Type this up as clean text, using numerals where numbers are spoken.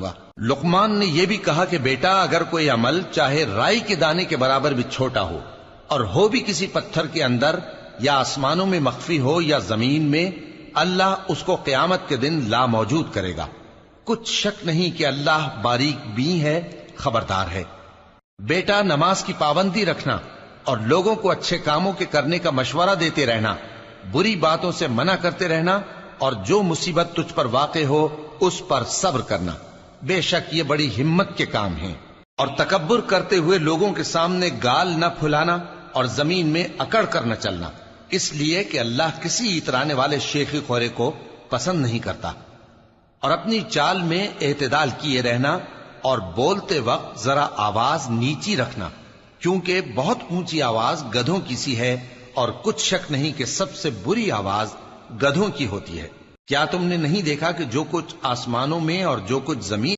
ہوگا۔ لقمان نے یہ بھی کہا کہ بیٹا اگر کوئی عمل چاہے رائی کے دانے کے برابر بھی چھوٹا ہو اور ہو بھی کسی پتھر کے اندر یا آسمانوں میں مخفی ہو یا زمین میں، اللہ اس کو قیامت کے دن لا موجود کرے گا۔ کچھ شک نہیں کہ اللہ باریک بین ہے، خبردار ہے۔ بیٹا نماز کی پابندی رکھنا اور لوگوں کو اچھے کاموں کے کرنے کا مشورہ دیتے رہنا، بری باتوں سے منع کرتے رہنا، اور جو مصیبت تجھ پر واقع ہو اس پر صبر کرنا، بے شک یہ بڑی ہمت کے کام ہیں۔ اور تکبر کرتے ہوئے لوگوں کے سامنے گال نہ پھلانا اور زمین میں اکڑ کر نہ چلنا، اس لیے کہ اللہ کسی اترانے والے شیخی خورے کو پسند نہیں کرتا۔ اور اپنی چال میں اعتدال کیے رہنا اور بولتے وقت ذرا آواز نیچی رکھنا، کیونکہ بہت اونچی آواز گدھوں کی سی ہے، اور کچھ شک نہیں کہ سب سے بری آواز گدھوں کی ہوتی ہے۔ کیا تم نے نہیں دیکھا کہ جو کچھ آسمانوں میں اور جو کچھ زمین